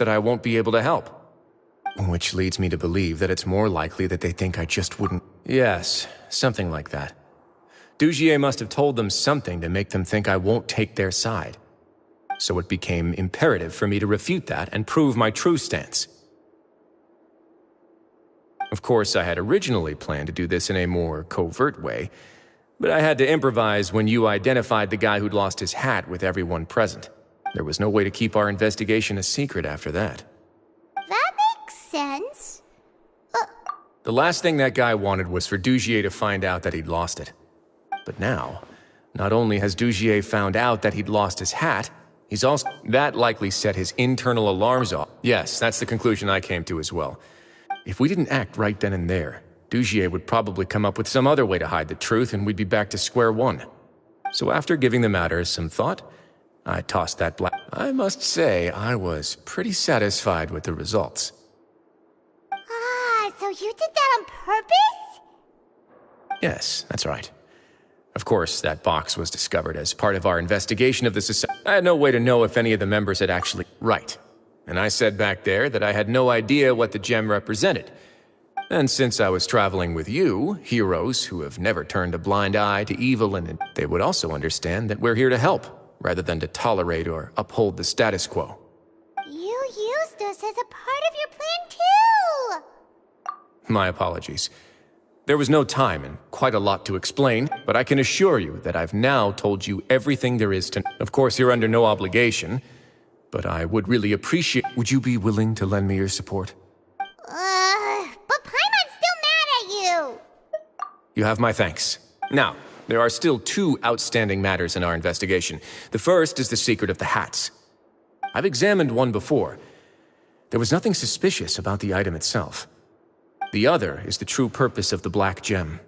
that I won't be able to help. Which leads me to believe that it's more likely that they think I just wouldn't. Yes, something like that. Dugier must have told them something to make them think I won't take their side. So it became imperative for me to refute that and prove my true stance. Of course, I had originally planned to do this in a more covert way, but I had to improvise when you identified the guy who'd lost his hat with everyone present. There was no way to keep our investigation a secret after that. That makes sense. The last thing that guy wanted was for Dugier to find out that he'd lost it. But now, not only has Dugier found out that he'd lost his hat, he's also... That likely set his internal alarms off. Yes, that's the conclusion I came to as well. If we didn't act right then and there, Dugier would probably come up with some other way to hide the truth and we'd be back to square one. So after giving the matter some thought, I tossed that black... I must say, I was pretty satisfied with the results. So you did that on purpose? Yes, that's right. Of course, that box was discovered as part of our investigation of the society. I had no way to know if any of the members had actually... Right. And I said back there that I had no idea what the gem represented. And since I was traveling with you, heroes who have never turned a blind eye to evil, and they would also understand that we're here to help, rather than to tolerate or uphold the status quo. You used us as a part of your plan too! My apologies. There was no time and quite a lot to explain, but I can assure you that I've now told you everything there is to... Of course, you're under no obligation, but I would really appreciate... Would you be willing to lend me your support? But Paimon's still mad at you! You have my thanks. Now, there are still two outstanding matters in our investigation. The first is the secret of the hats. I've examined one before. There was nothing suspicious about the item itself. The other is the true purpose of the black gem.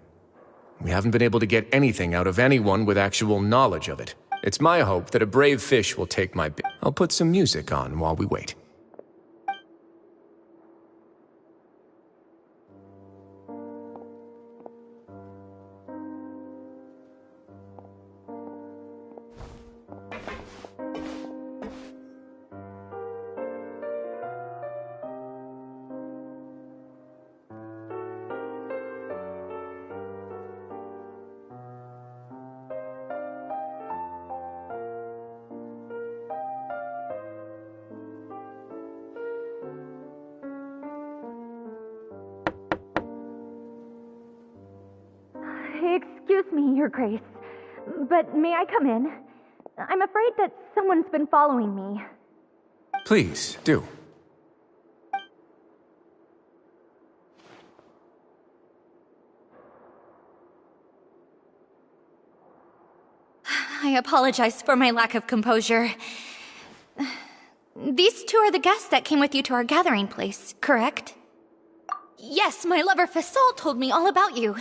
We haven't been able to get anything out of anyone with actual knowledge of it. It's my hope that a brave fish will take my bit. I'll put some music on while we wait. Excuse me, Your Grace, but may I come in? I'm afraid that someone's been following me. Please, do. I apologize for my lack of composure. These two are the guests that came with you to our gathering place, correct? Yes, my lover Fasol told me all about you.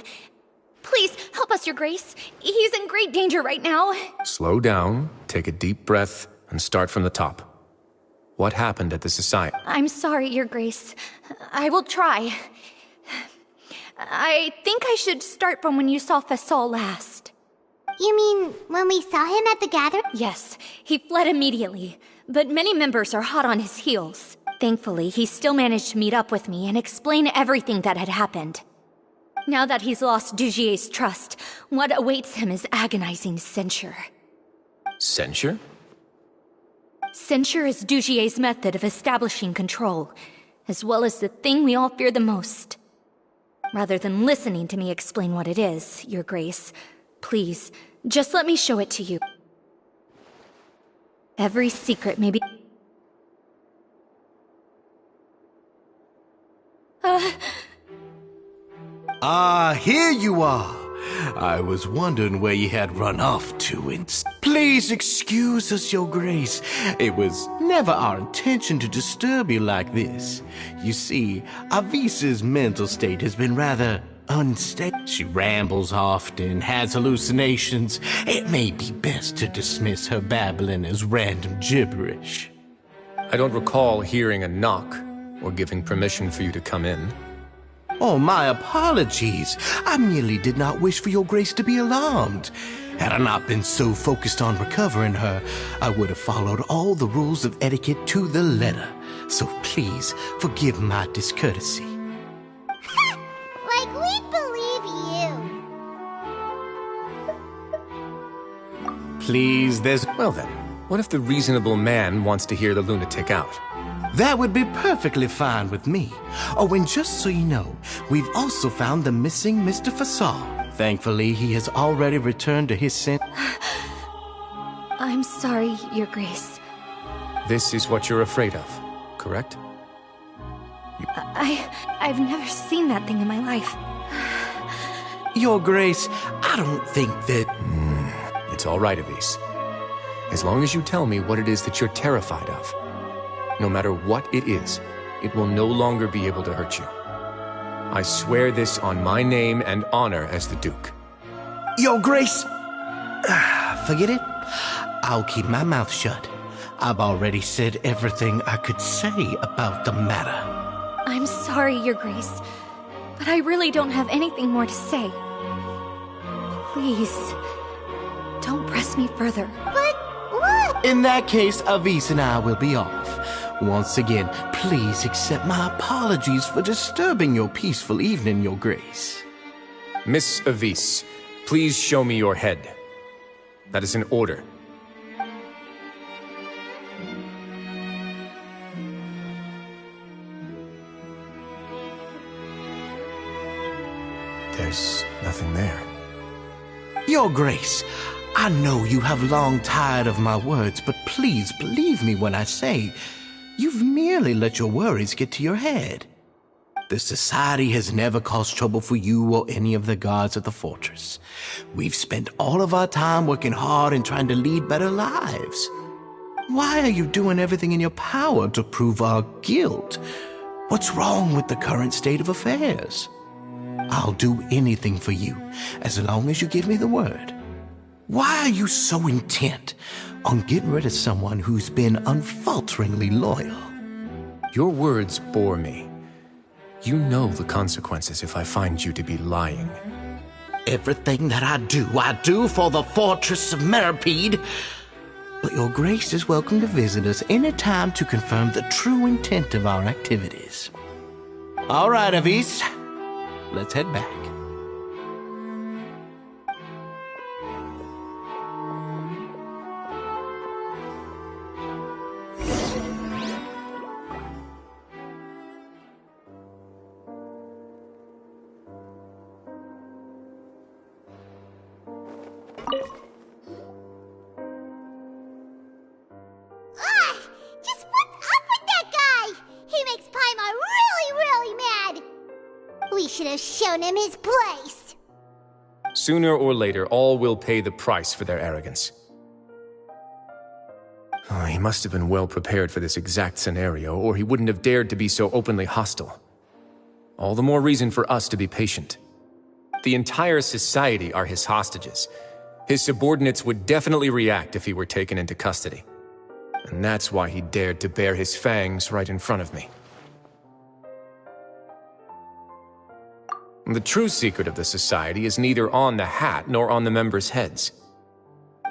Please, help us, Your Grace. He's in great danger right now. Slow down, take a deep breath, and start from the top. What happened at the society? I'm sorry, Your Grace. I will try. I think I should start from when you saw Fasol last. You mean when we saw him at the gathering? Yes, he fled immediately, but many members are hot on his heels. Thankfully, he still managed to meet up with me and explain everything that had happened. Now that he's lost Dugier's trust, what awaits him is agonizing censure. Censure? Censure is Dugier's method of establishing control, as well as the thing we all fear the most. Rather than listening to me explain what it is, Your Grace, please, just let me show it to you. Every secret may be... Here you are. I was wondering where you had run off to, and please excuse us, Your Grace. It was never our intention to disturb you like this. You see, Avisa's mental state has been rather unstable. She rambles often, has hallucinations. It may be best to dismiss her babbling as random gibberish. I don't recall hearing a knock or giving permission for you to come in. Oh, my apologies. I merely did not wish for Your Grace to be alarmed. Had I not been so focused on recovering her, I would have followed all the rules of etiquette to the letter. so please forgive my discourtesy. Like we believe you. Please, there's... Well then, what if the reasonable man wants to hear the lunatic out? That would be perfectly fine with me. Oh, and just so you know, we've also found the missing Mr. Fasal. Thankfully, he has already returned to his sin. I'm sorry, Your Grace. This is what you're afraid of, correct? I've never seen that thing in my life. Your Grace, I don't think that... It's all right, Avise. As long as you tell me what it is that you're terrified of. No matter what it is, it will no longer be able to hurt you. I swear this on my name and honor as the Duke. Your Grace! Forget it. I'll keep my mouth shut. I've already said everything I could say about the matter. I'm sorry, Your Grace, but I really don't have anything more to say. Please, don't press me further. But what? In that case, Avise and I will be off. Once again, please accept my apologies for disturbing your peaceful evening, Your Grace. Miss Avise, please show me your head. That is an order. There's nothing there. Your Grace, I know you have long tired of my words, but please believe me when I say you've merely let your worries get to your head. The Society has never caused trouble for you or any of the guards at the fortress. We've spent all of our time working hard and trying to lead better lives. Why are you doing everything in your power to prove our guilt? What's wrong with the current state of affairs? I'll do anything for you, as long as you give me the word. Why are you so intent on getting rid of someone who's been unfalteringly loyal? Your words bore me. You know the consequences if I find you to be lying. Everything that I do for the Fortress of Meripede. But Your Grace is welcome to visit us any time to confirm the true intent of our activities. All right, Avise. Let's head back. Just what's up with that guy? He makes Paimon really mad. We should have shown him his place. Sooner or later, all will pay the price for their arrogance. Oh, he must have been well prepared for this exact scenario, or he wouldn't have dared to be so openly hostile. All the more reason for us to be patient. The entire society are his hostages. His subordinates would definitely react if he were taken into custody. And that's why he dared to bare his fangs right in front of me. The true secret of the society is neither on the hat nor on the members' heads.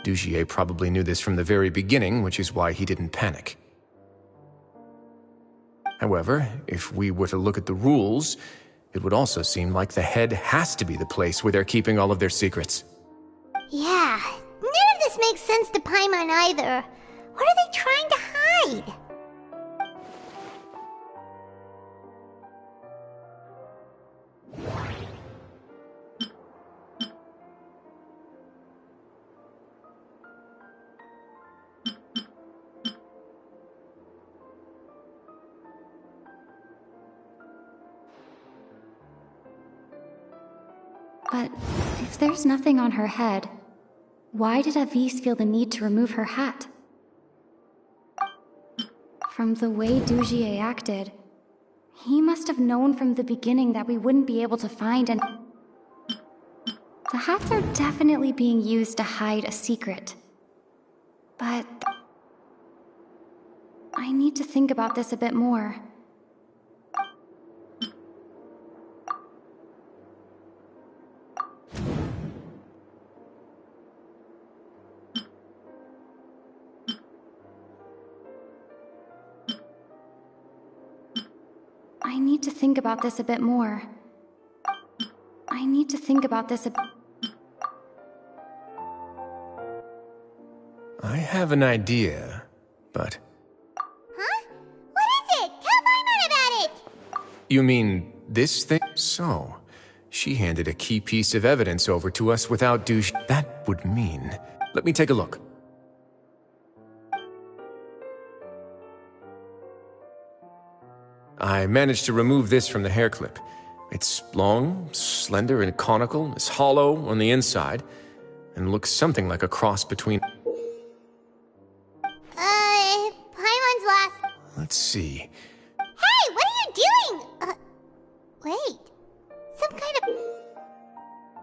Dugier probably knew this from the very beginning, which is why he didn't panic. However, if we were to look at the rules, it would also seem like the head has to be the place where they're keeping all of their secrets. Yeah, none of this makes sense to Paimon either. What are they trying to hide? But if there's nothing on her head, why did Avise feel the need to remove her hat? From the way Dugier acted, he must have known from the beginning that we wouldn't be able to find and... The hats are definitely being used to hide a secret. But... I need to think about this a bit more. I need to think about this a bit more. I need to think about this a... I have an idea, but... Huh? What is it? Tell Paimon about it! You mean this thing? So, she handed a key piece of evidence over to us without douche. That would mean... Let me take a look. I managed to remove this from the hair clip. It's long, slender, and conical. It's hollow on the inside, and looks something like a cross between... Paimon's last... Let's see. Hey, what are you doing? Wait. Some kind of...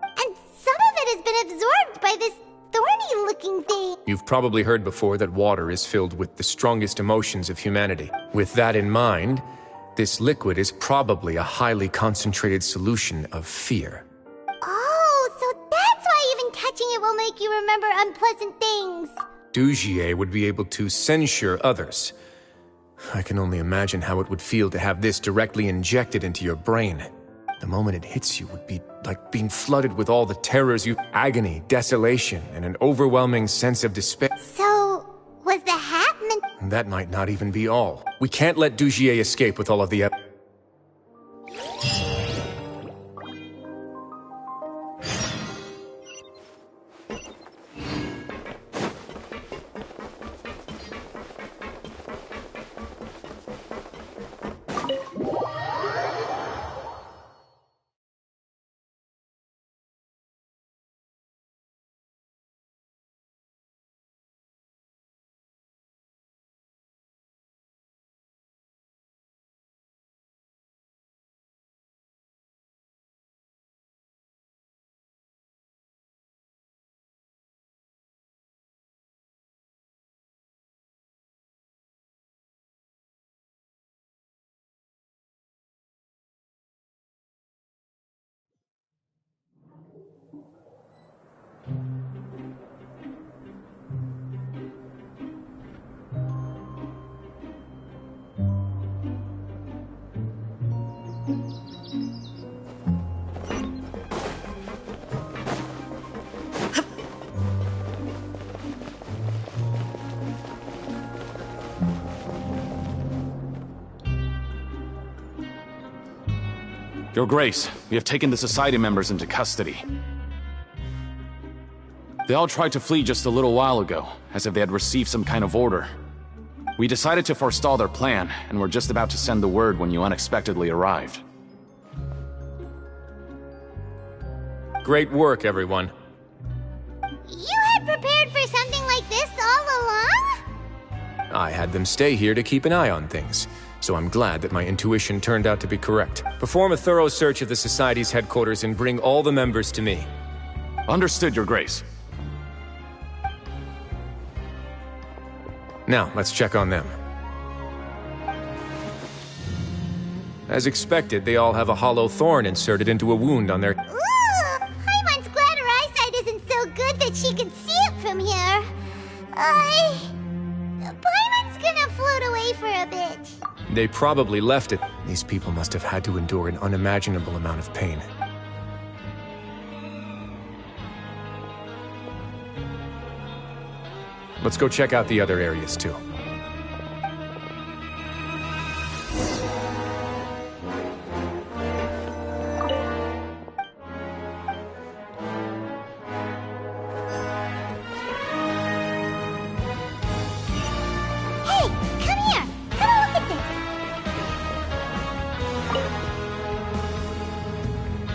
And some of it has been absorbed by this thorny-looking thing. You've probably heard before that water is filled with the strongest emotions of humanity. With that in mind, this liquid is probably a highly concentrated solution of fear. Oh, so that's why even touching it will make you remember unpleasant things. Dougier would be able to censure others. I can only imagine how it would feel to have this directly injected into your brain. The moment it hits you would be like being flooded with all the terrors you... Agony, desolation, and an overwhelming sense of despair. So, was the hat meant... That might not even be all. We can't let Dougier escape with all of the... Your Grace, we have taken the Society members into custody. They all tried to flee just a little while ago, as if they had received some kind of order. We decided to forestall their plan, and were just about to send the word when you unexpectedly arrived. Great work, everyone. You had prepared for something like this all along? I had them stay here to keep an eye on things, so I'm glad that my intuition turned out to be correct. Perform a thorough search of the Society's headquarters and bring all the members to me. Understood, Your Grace. Now, let's check on them. As expected, they all have a hollow thorn inserted into a wound on their... Ooh! Paimon's glad her eyesight isn't so good that she can see it from here. Paimon's gonna float away for a bit. They probably left it. These people must have had to endure an unimaginable amount of pain. Let's go check out the other areas, too. Hey, come here! Come and look at this!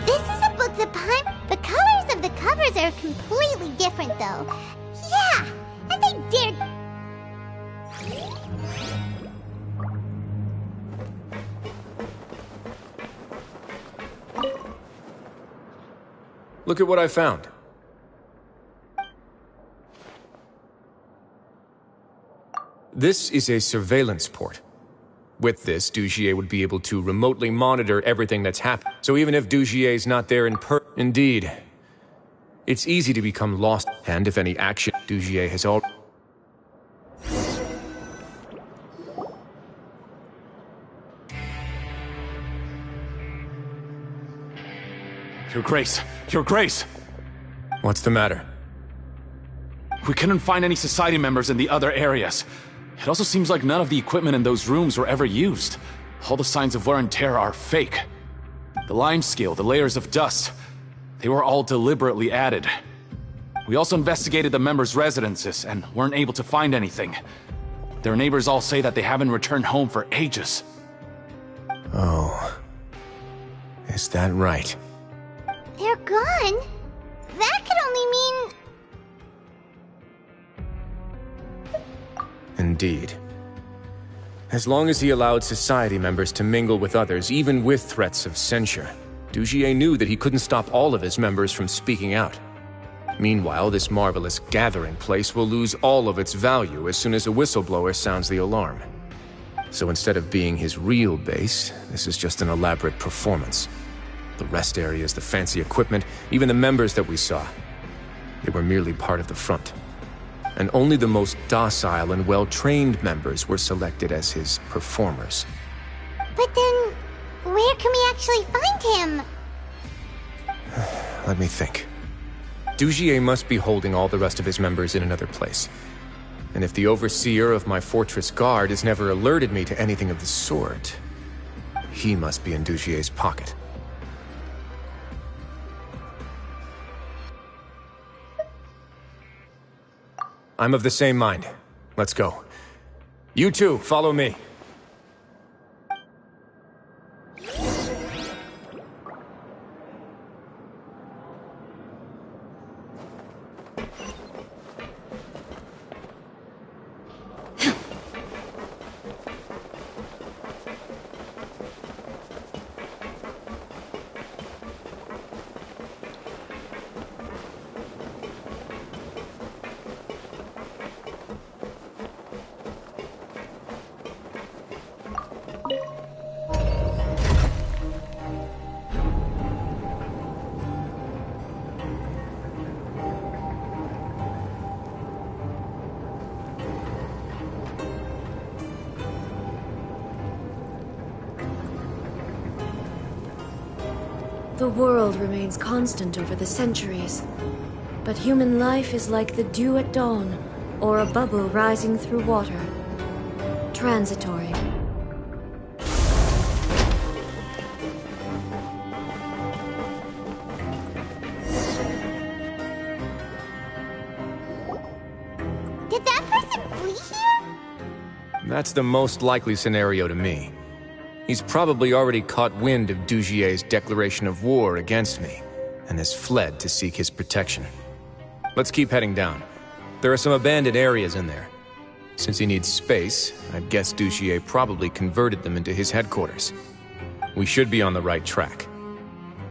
This is a book that The colors of the covers are completely different, though. Yeah! And they dared... Look at what I found. This is a surveillance port. With this, Dougier would be able to remotely monitor everything that's happened. So even if Dougier's not there Indeed. It's easy to become lost, and if any action Dougier has all... Your Grace! Your Grace! What's the matter? We couldn't find any Society members in the other areas. It also seems like none of the equipment in those rooms were ever used. All the signs of wear and tear are fake. The lime scale, the layers of dust, they were all deliberately added. We also investigated the members' residences and weren't able to find anything. Their neighbors all say that they haven't returned home for ages. Oh. Is that right? They're gone? That could only mean... Indeed. As long as he allowed Society members to mingle with others, even with threats of censure, Dugier knew that he couldn't stop all of his members from speaking out. Meanwhile, this marvelous gathering place will lose all of its value as soon as a whistleblower sounds the alarm. So instead of being his real base, this is just an elaborate performance. The rest areas, the fancy equipment, even the members that we saw, they were merely part of the front. And only the most docile and well-trained members were selected as his performers. But then, where can we actually find him? Let me think. Dugier must be holding all the rest of his members in another place. And if the overseer of my fortress guard has never alerted me to anything of the sort, he must be in Dugier's pocket. I'm of the same mind. Let's go. You two, follow me. The world remains constant over the centuries, but human life is like the dew at dawn, or a bubble rising through water. Transitory. Did that person flee here? That's the most likely scenario to me. He's probably already caught wind of Dugier's declaration of war against me, and has fled to seek his protection. Let's keep heading down. There are some abandoned areas in there. Since he needs space, I'd guess Dugier probably converted them into his headquarters. We should be on the right track.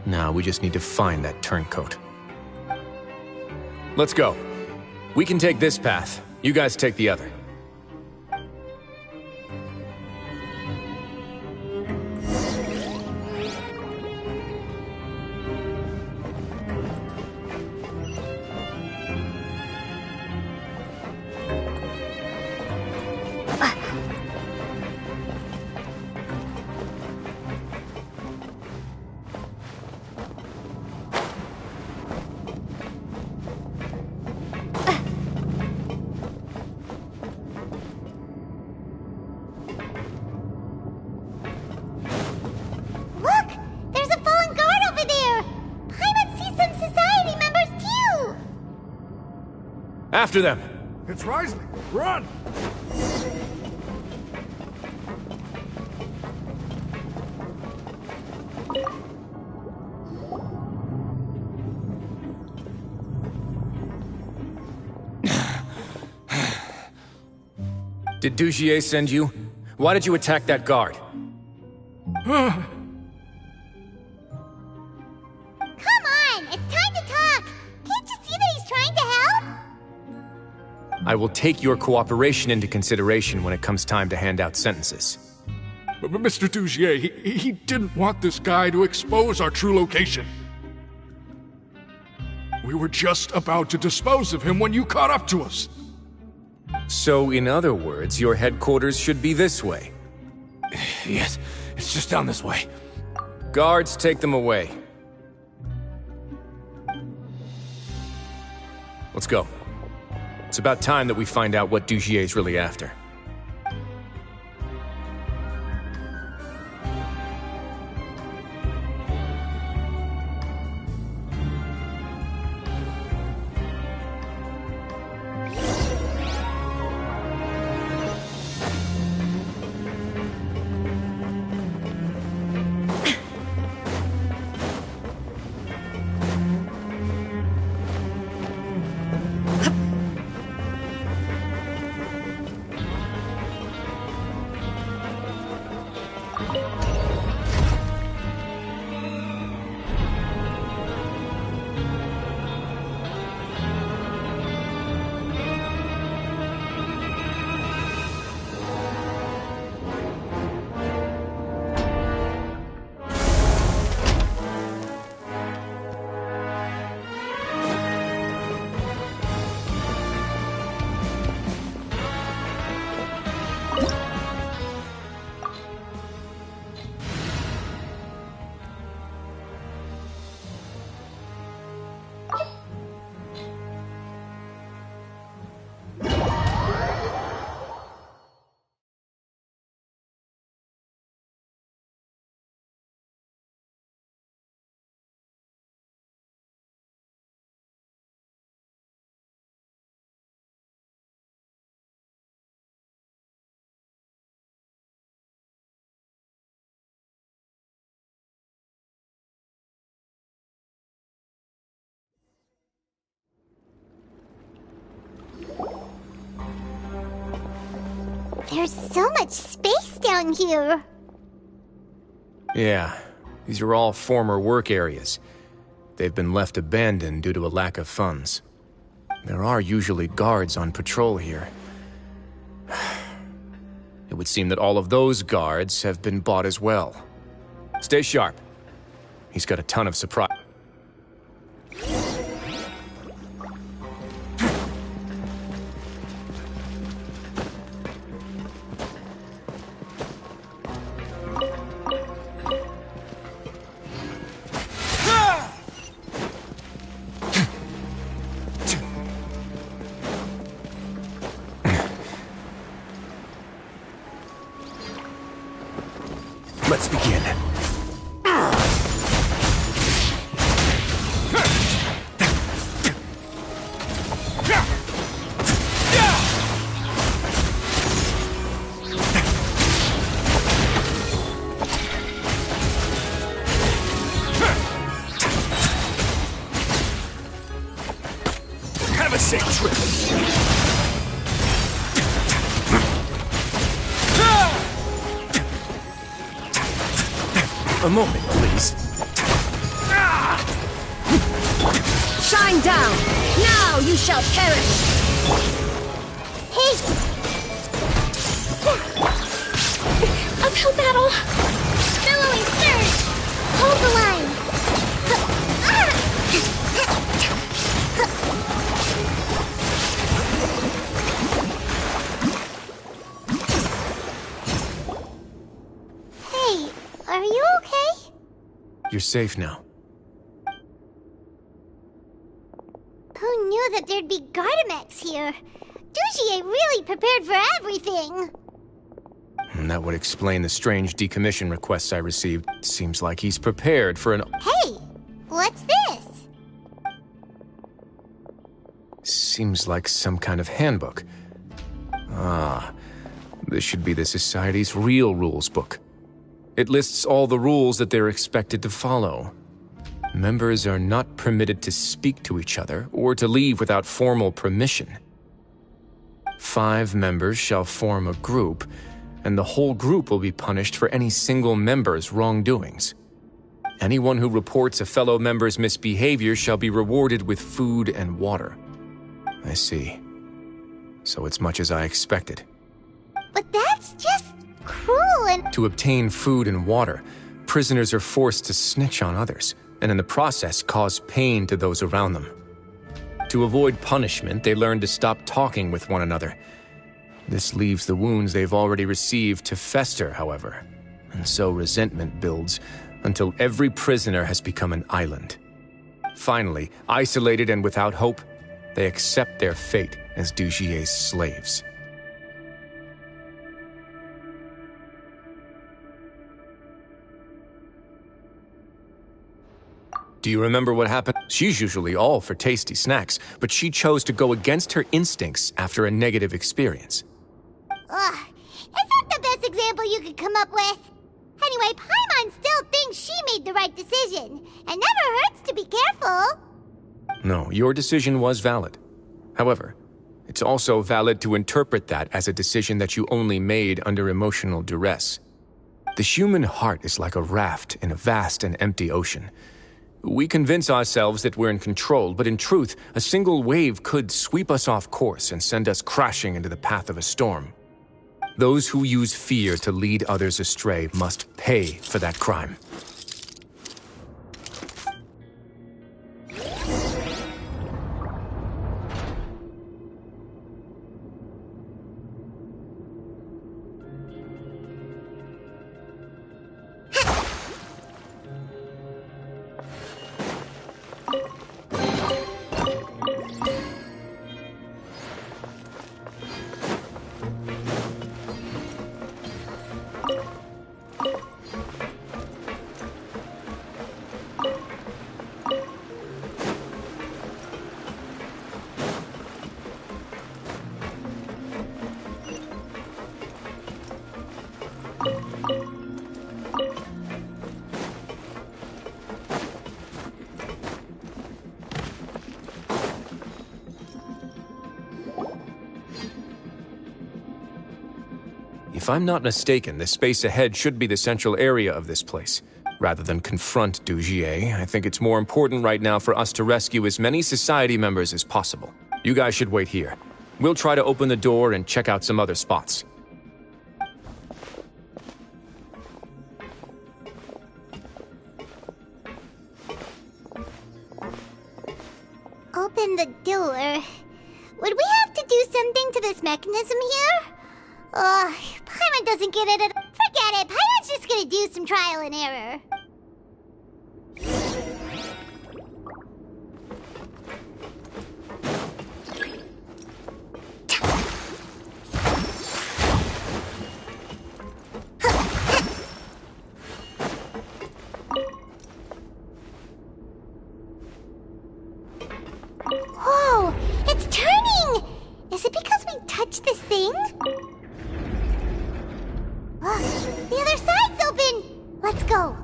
Now we just need to find that turncoat. Let's go. We can take this path. You guys take the other. Look! There's a fallen guard over there! Paimon sees some Society members too! After them! It's Risley! Run! Did Dugier send you? Why did you attack that guard? Come on! It's time to talk! Can't you see that he's trying to help? I will take your cooperation into consideration when it comes time to hand out sentences. But Mr. Dugier, he didn't want this guy to expose our true location. We were just about to dispose of him when you caught up to us. So, in other words, your headquarters should be this way. Yes, it's just down this way. Guards, take them away. Let's go. It's about time that we find out what Dugier's really after. There's so much space down here. Yeah, these are all former work areas. They've been left abandoned due to a lack of funds. There are usually guards on patrol here. It would seem that all of those guards have been bought as well. Stay sharp. He's got a ton of surprise. Let's begin. Have a safe trip. A moment, please. Shine down! Now you shall perish! Hey! Uphill battle! Billowing surge! Hold the line! Hey, are you okay? You're safe now. Who knew that there'd be Gardamex here? Dugier really prepared for everything! And that would explain the strange decommission requests I received. Seems like he's prepared for an... Hey! What's this? Seems like some kind of handbook. Ah, this should be the Society's real rules book. It lists all the rules that they're expected to follow. Members are not permitted to speak to each other or to leave without formal permission. 5 members shall form a group, and the whole group will be punished for any single member's wrongdoings. Anyone who reports a fellow member's misbehavior shall be rewarded with food and water. I see. So it's much as I expected. But that's just cruel and... To obtain food and water, prisoners are forced to snitch on others, and in the process cause pain to those around them. To avoid punishment, they learn to stop talking with one another. This leaves the wounds they've already received to fester, however, and so resentment builds until every prisoner has become an island. Finally, isolated and without hope, They accept their fate as Dugier's slaves. Do you remember what happened? She's usually all for tasty snacks, but she chose to go against her instincts after a negative experience. Ugh, is that the best example you could come up with? Anyway, Paimon still thinks she made the right decision, and never hurts to be careful. No, your decision was valid. However, it's also valid to interpret that as a decision that you only made under emotional duress. The human heart is like a raft in a vast and empty ocean. We convince ourselves that we're in control, but in truth, a single wave could sweep us off course and send us crashing into the path of a storm. Those who use fear to lead others astray must pay for that crime. If I'm not mistaken, the space ahead should be the central area of this place. Rather than confront Dugier, I think it's more important right now for us to rescue as many society members as possible. You guys should wait here. We'll try to open the door and check out some other spots. Open the door. Would we have to do something to this mechanism here? Ugh, Paimon doesn't get it at all. Forget it, Paimon's just gonna do some trial and error. Whoa, it's turning! Is it because we touched this thing? The other side's open! Let's go.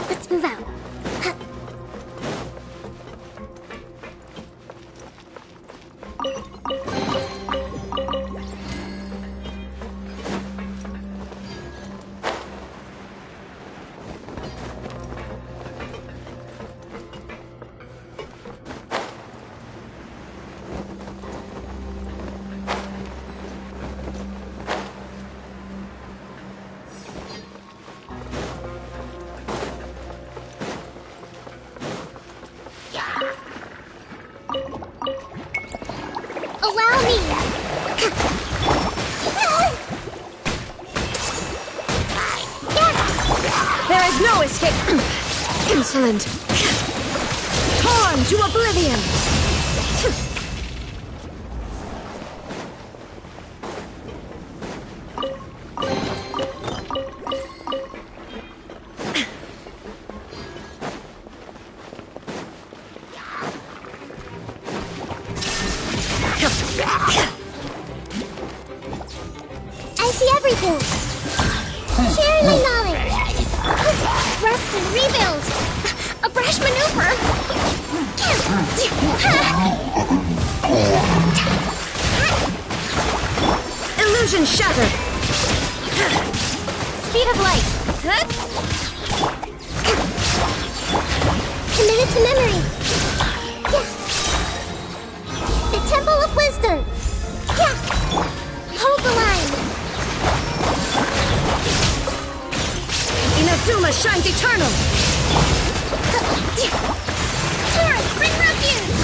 Let's move out. Allow me! There is no escape! Insolent! Torn to oblivion! I see everything! Sharing my knowledge! Rest and rebuild! A brash maneuver! Illusion shattered! Speed of light! Committed to memory! The Temple of Wisdom! Hold the line! Inazuma shines eternal! Taurus, bring refuge!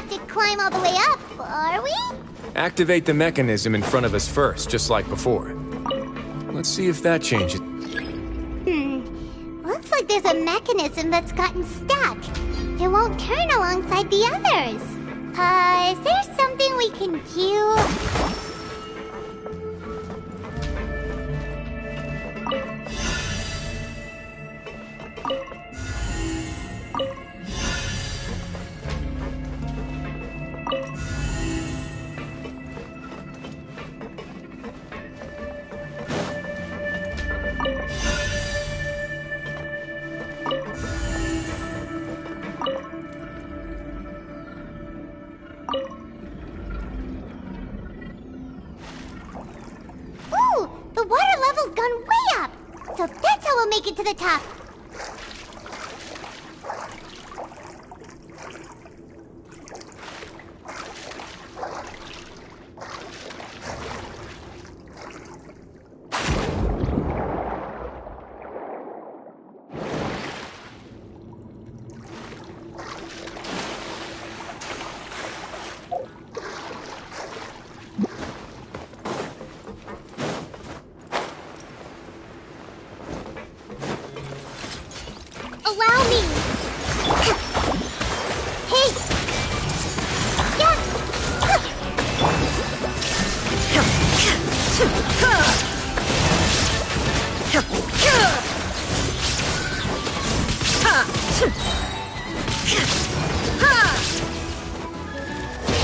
have to climb all the way up, are we? Activate the mechanism in front of us first, just like before. Let's see if that changes. Looks like there's a mechanism that's gotten stuck. It won't turn alongside the others. Is there something we can do? Ooh, the water level's gone way up. So that's how we'll make it to the top. Allow me. Hey. Yeah.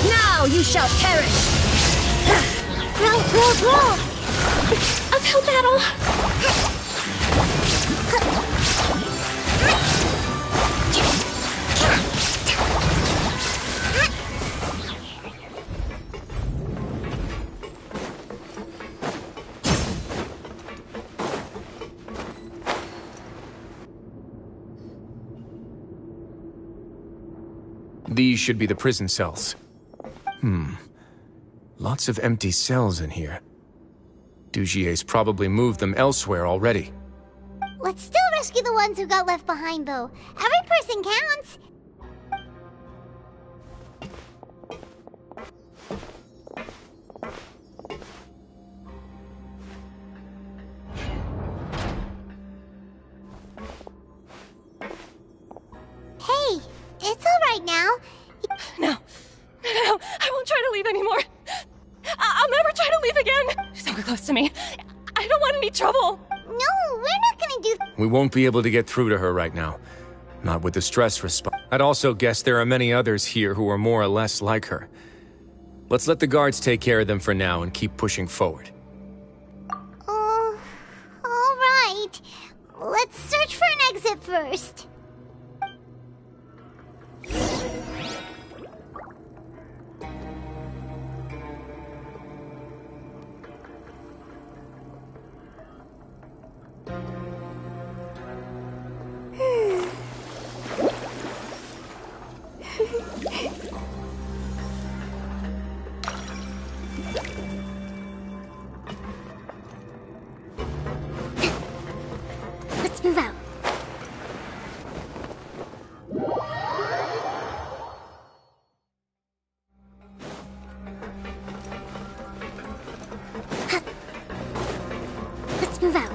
Now you shall perish! Roll. Uphill battle! These should be the prison cells. Lots of empty cells in here. Dugier's probably moved them elsewhere already. Let's still rescue the ones who got left behind, though. Every person counts. Hey, it's all right now. No, I won't try to leave anymore. I'll never try to leave again. Don't get close to me. I don't want any trouble. No, we're not gonna do. We won't be able to get through to her right now. Not with the stress response. I'd also guess there are many others here who are more or less like her. Let's let the guards take care of them for now and keep pushing forward. All right. Let's search for an exit first. Let's move out. Let's move out.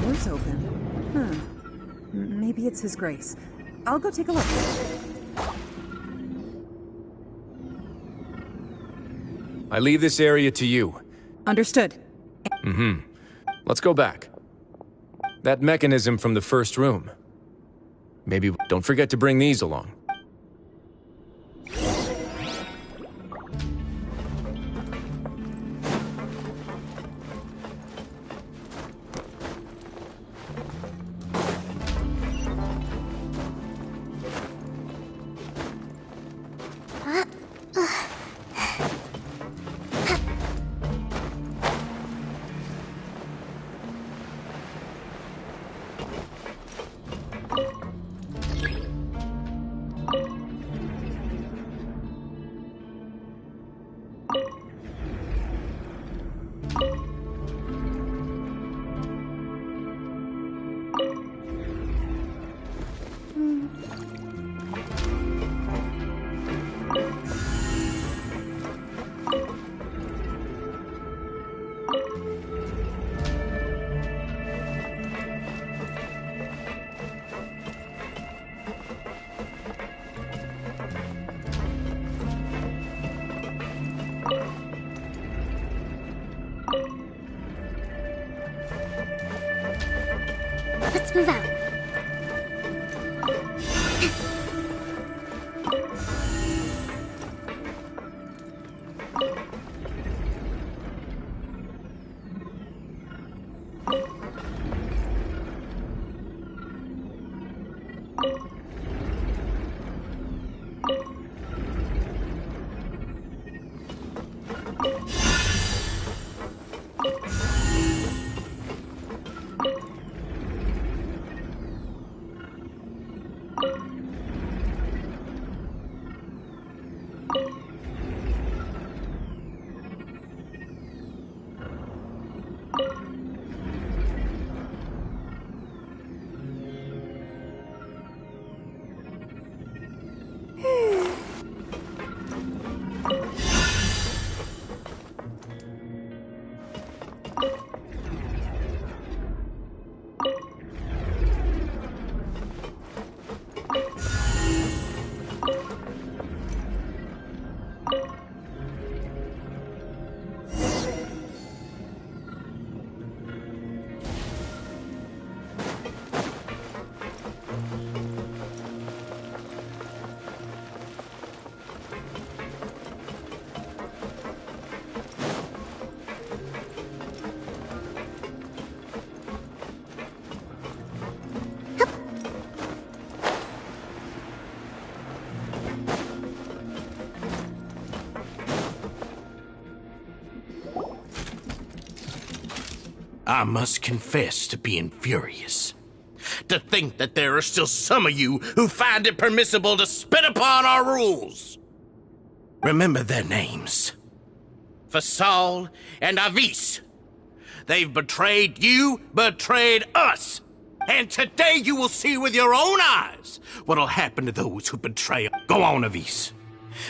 Door's open. Maybe it's His Grace. I'll go take a look. I leave this area to you. Understood. Let's go back. That mechanism from the first room. Maybe don't forget to bring these along. Move out. I must confess to being furious. To think that there are still some of you who find it permissible to spit upon our rules. Remember their names. Fasal and Avis. They've betrayed you, betrayed us. And today you will see with your own eyes what'll happen to those who betray us. Go on, Avis.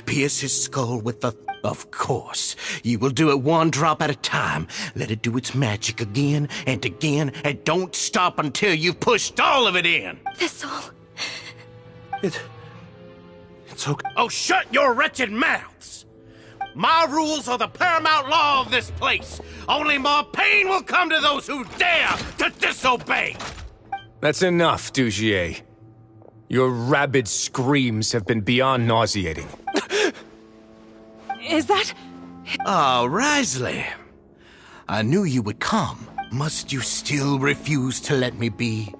Pierce his skull with the... Of course. You will do it one drop at a time. Let it do its magic again and again, and don't stop until you've pushed all of it in. Thistle. It's okay. Oh, shut your wretched mouths! My rules are the paramount law of this place. Only more pain will come to those who dare to disobey. That's enough, Dugier. Your rabid screams have been beyond nauseating. Is that... Oh, Risley. I knew you would come. Must you still refuse to let me be?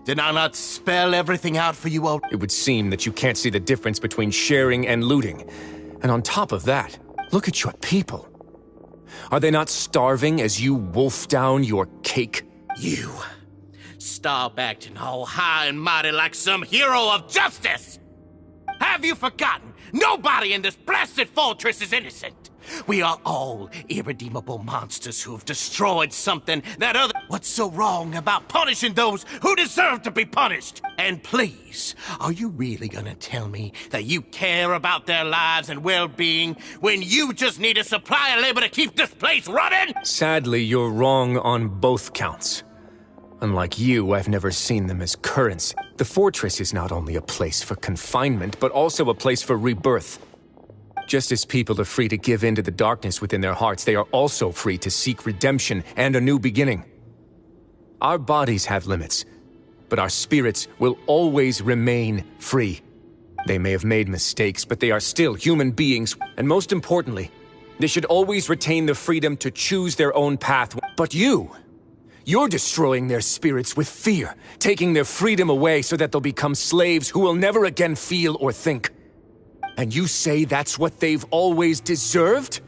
Did I not spell everything out for you all? It would seem that you can't see the difference between sharing and looting. And on top of that, look at your people. Are they not starving as you wolf down your cake? You. Stop acting all high and mighty like some hero of justice! Have you forgotten? Nobody in this blasted fortress is innocent. We are all irredeemable monsters who have destroyed something that other... What's so wrong about punishing those who deserve to be punished? And please, are you really gonna tell me that you care about their lives and well-being when you just need a supply of labor to keep this place running? Sadly, you're wrong on both counts. Unlike you, I've never seen them as currency. The fortress is not only a place for confinement, but also a place for rebirth. Just as people are free to give in to the darkness within their hearts, they are also free to seek redemption and a new beginning. Our bodies have limits, but our spirits will always remain free. They may have made mistakes, but they are still human beings, and most importantly, they should always retain the freedom to choose their own path. But you're destroying their spirits with fear, taking their freedom away so that they'll become slaves who will never again feel or think. And you say that's what they've always deserved?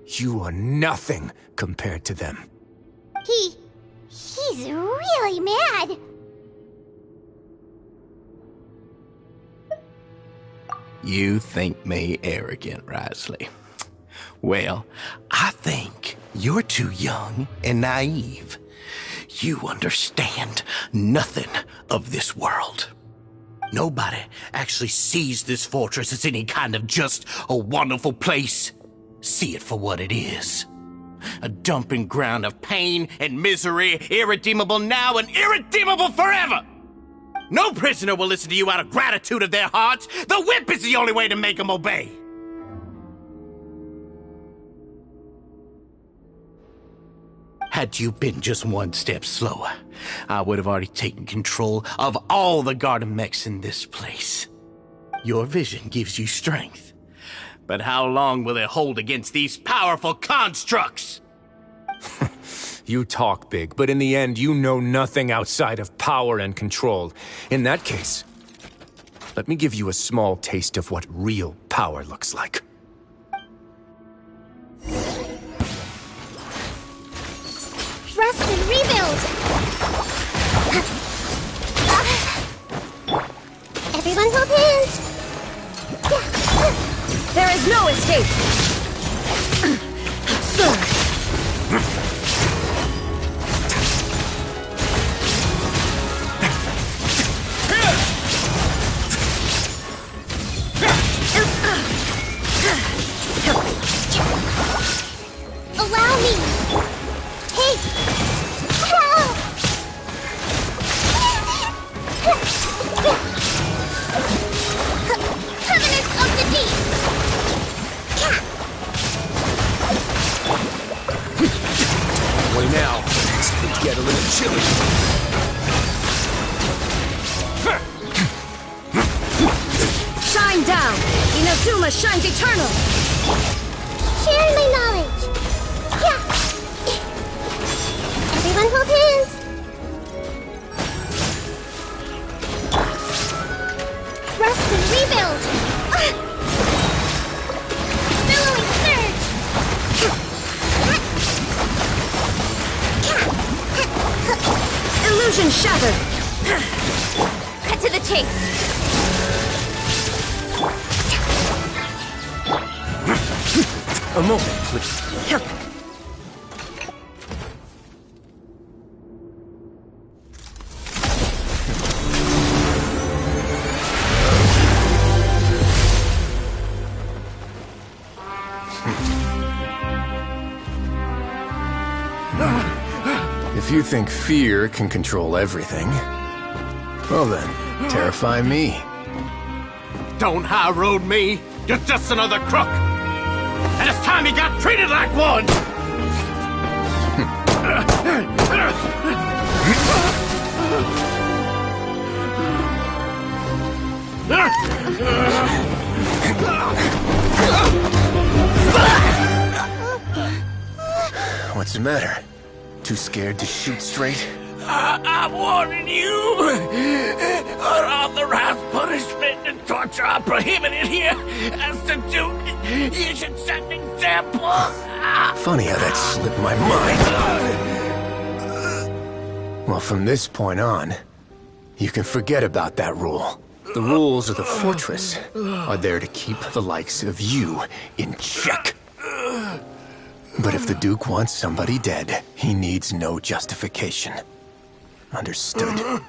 You are nothing compared to them. He's really mad. You think me arrogant, Risley. Well, I think you're too young and naive. You understand nothing of this world. Nobody actually sees this fortress as any kind of just a wonderful place. See it for what it is. A dumping ground of pain and misery, irredeemable now and irredeemable forever. No prisoner will listen to you out of gratitude of their hearts. The whip is the only way to make them obey. Had you been just one step slower, I would have already taken control of all the garden mechs in this place. Your vision gives you strength. But how long will it hold against these powerful constructs? You talk big, but in the end, you know nothing outside of power and control. In that case, let me give you a small taste of what real power looks like. Rest and rebuild! Everyone hold hands! There is no escape! Sir! Allow me! Take! Covenant of the Deep! Wait now, it's going to get a little chilly. Shine down! Inazuma shines eternal! Share my knowledge! Yeah! Everyone hold hands! Rest and rebuild! Billowing surge! Illusion shattered! Cut to the chase. A moment, please. If you think fear can control everything, well then, terrify me. Don't high road me. You're just another crook. And it's time you got treated like one. What's the matter? Too scared to shoot straight? I'm warning you. Unauthorized punishment and torture are prohibited here. As the Duke, you should set an example. Funny how that slipped my mind. Well, from this point on, you can forget about that rule. The rules of the fortress are there to keep the likes of you in check. But if the Duke wants somebody dead, he needs no justification. Understood.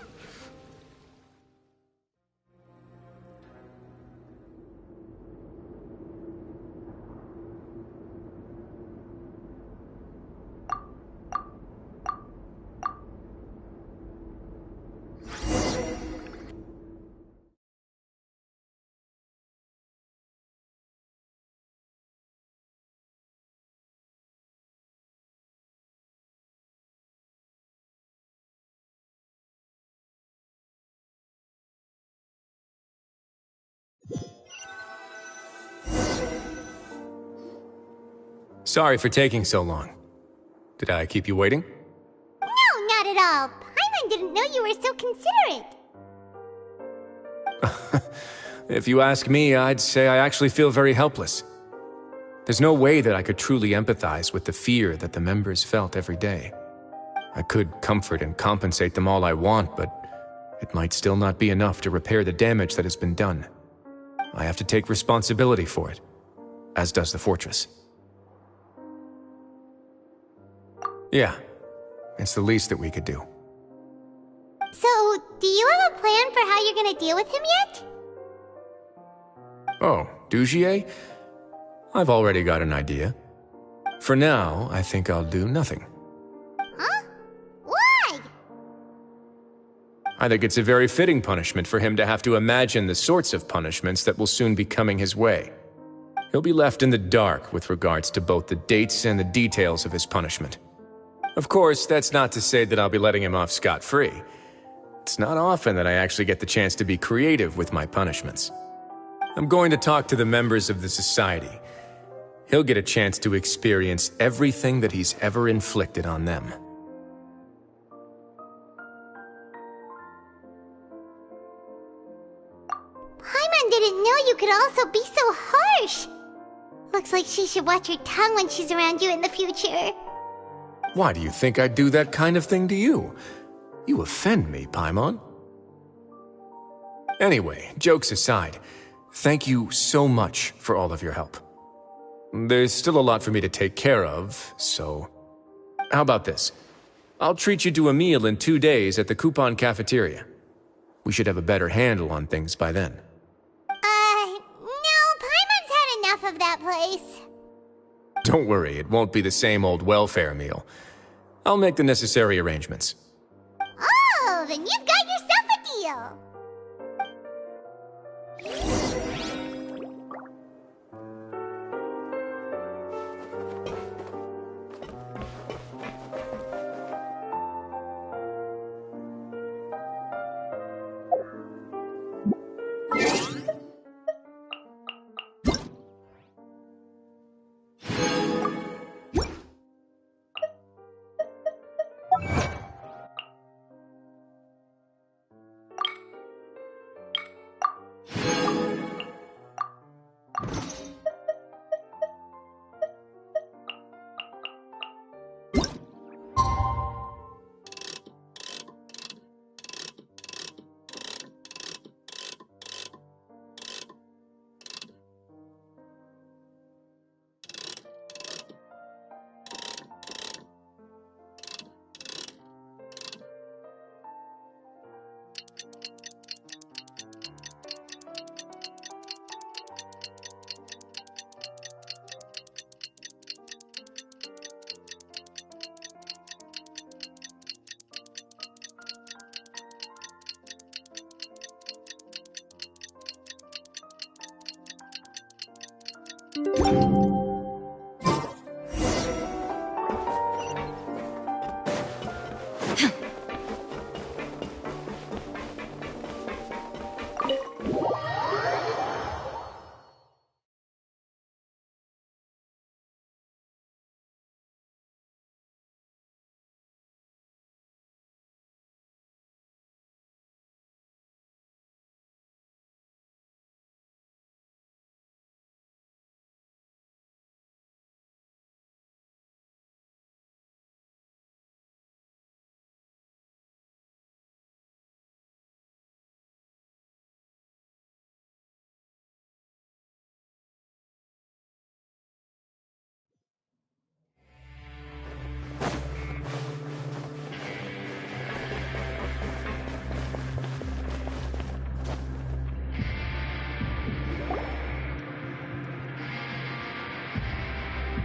Sorry for taking so long. Did I keep you waiting? No, not at all. Paimon didn't know you were so considerate. If you ask me, I'd say I actually feel very helpless. There's no way that I could truly empathize with the fear that the members felt every day. I could comfort and compensate them all I want, but it might still not be enough to repair the damage that has been done. I have to take responsibility for it, as does the fortress. Yeah, it's the least that we could do. So, do you have a plan for how you're gonna deal with him yet? Oh, Dugier? I've already got an idea. For now, I think I'll do nothing. Huh? Why? I think it's a very fitting punishment for him to have to imagine the sorts of punishments that will soon be coming his way. He'll be left in the dark with regards to both the dates and the details of his punishment. Of course, that's not to say that I'll be letting him off scot-free. It's not often that I actually get the chance to be creative with my punishments. I'm going to talk to the members of the society. He'll get a chance to experience everything that he's ever inflicted on them. Paimon didn't know you could also be so harsh. Looks like she should watch her tongue when she's around you in the future. Why do you think I'd do that kind of thing to you? You offend me, Paimon. Anyway, jokes aside, thank you so much for all of your help. There's still a lot for me to take care of, so... How about this? I'll treat you to a meal in 2 days at the Coupon Cafeteria. We should have a better handle on things by then. No, Paimon's had enough of that place. Don't worry, it won't be the same old welfare meal. I'll make the necessary arrangements. Oh, then you've got yourself a deal.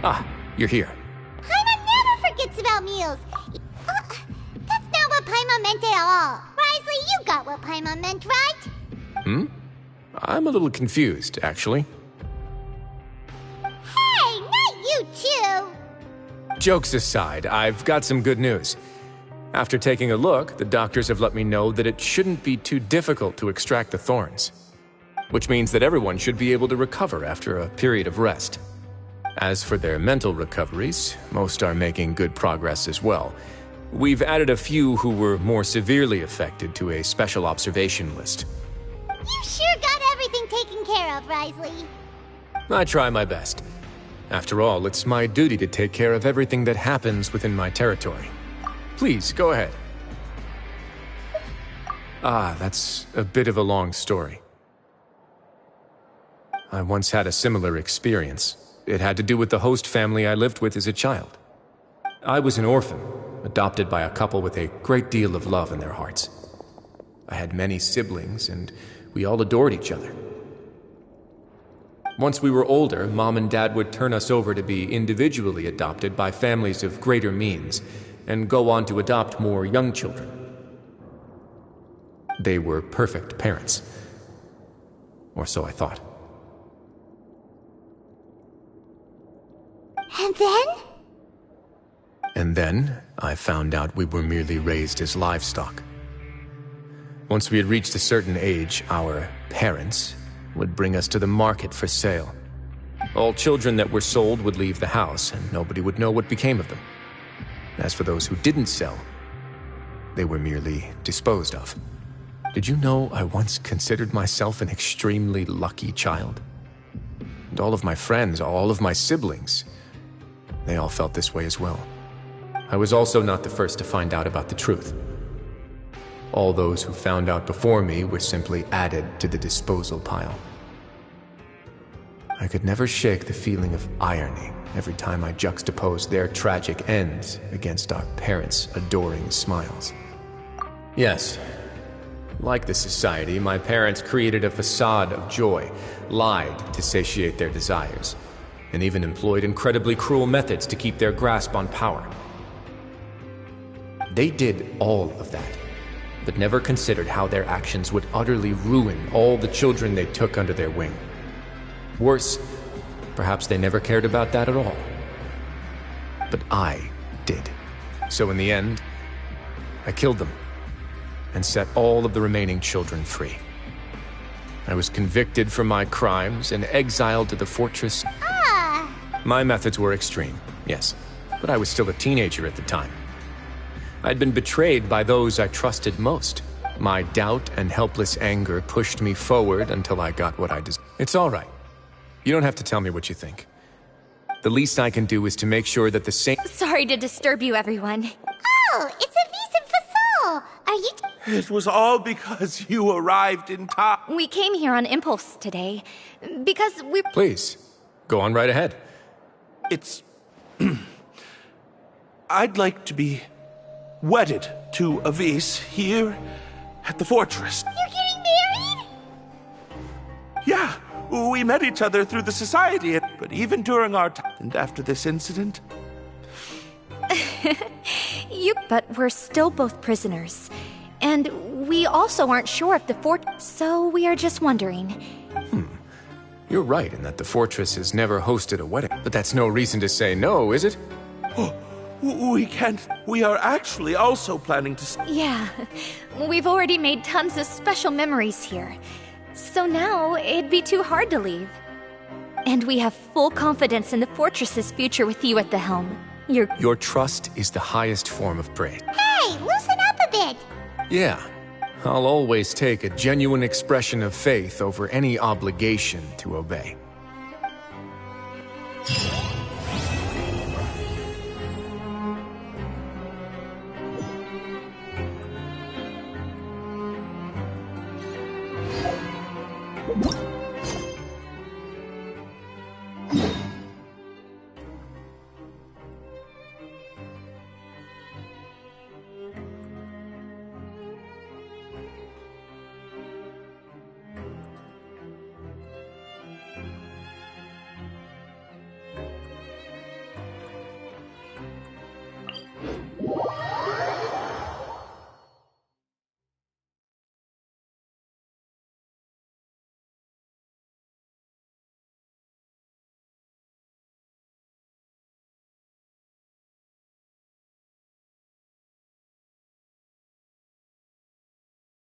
Ah, you're here. Paimon never forgets about meals. That's not what Paimon meant at all. Risley, you got what Paimon meant, right? I'm a little confused, actually. Hey, not you too. Jokes aside, I've got some good news. After taking a look, the doctors have let me know that it shouldn't be too difficult to extract the thorns. Which means that everyone should be able to recover after a period of rest. As for their mental recoveries, most are making good progress as well. We've added a few who were more severely affected to a special observation list. You sure got everything taken care of, Risley. I try my best. After all, it's my duty to take care of everything that happens within my territory. Please, go ahead. Ah, that's a bit of a long story. I once had a similar experience. It had to do with the host family I lived with as a child. I was an orphan, adopted by a couple with a great deal of love in their hearts. I had many siblings, and we all adored each other. Once we were older, Mom and Dad would turn us over to be individually adopted by families of greater means, and go on to adopt more young children. They were perfect parents. Or so I thought. And then? And then, I found out we were merely raised as livestock. Once we had reached a certain age, our parents would bring us to the market for sale. All children that were sold would leave the house, and nobody would know what became of them. As for those who didn't sell, they were merely disposed of. Did you know I once considered myself an extremely lucky child? And all of my friends, all of my siblings, they all felt this way as well. I was also not the first to find out about the truth. All those who found out before me were simply added to the disposal pile. I could never shake the feeling of irony every time I juxtaposed their tragic ends against our parents' adoring smiles. Yes, like the society, my parents created a facade of joy, lied to satiate their desires, and even employed incredibly cruel methods to keep their grasp on power. They did all of that, but never considered how their actions would utterly ruin all the children they took under their wing. Worse, perhaps they never cared about that at all. But I did. So in the end, I killed them and set all of the remaining children free. I was convicted for my crimes and exiled to the fortress. My methods were extreme, yes, but I was still a teenager at the time. I'd been betrayed by those I trusted most. My doubt and helpless anger pushed me forward until I got what I deserved. It's all right. You don't have to tell me what you think. The least I can do is to make sure that the same— Sorry to disturb you, everyone. Oh, it's a vis and fasol. Are you— It was all because you arrived in time. We came here on impulse today, because we— Please, go on right ahead. It's... I'd like to be wedded to Avis here at the fortress. You're getting married? Yeah, we met each other through the society, but even during our time and after this incident... But we're still both prisoners. And we also aren't sure if the fort... So we are just wondering. You're right in that the fortress has never hosted a wedding, but that's no reason to say no, is it? Oh, we can't... We are actually also planning to... Yeah, we've already made tons of special memories here. So now, it'd be too hard to leave. And we have full confidence in the fortress's future with you at the helm. Your trust is the highest form of praise. Hey, loosen up a bit. Yeah, I'll always take a genuine expression of faith over any obligation to obey.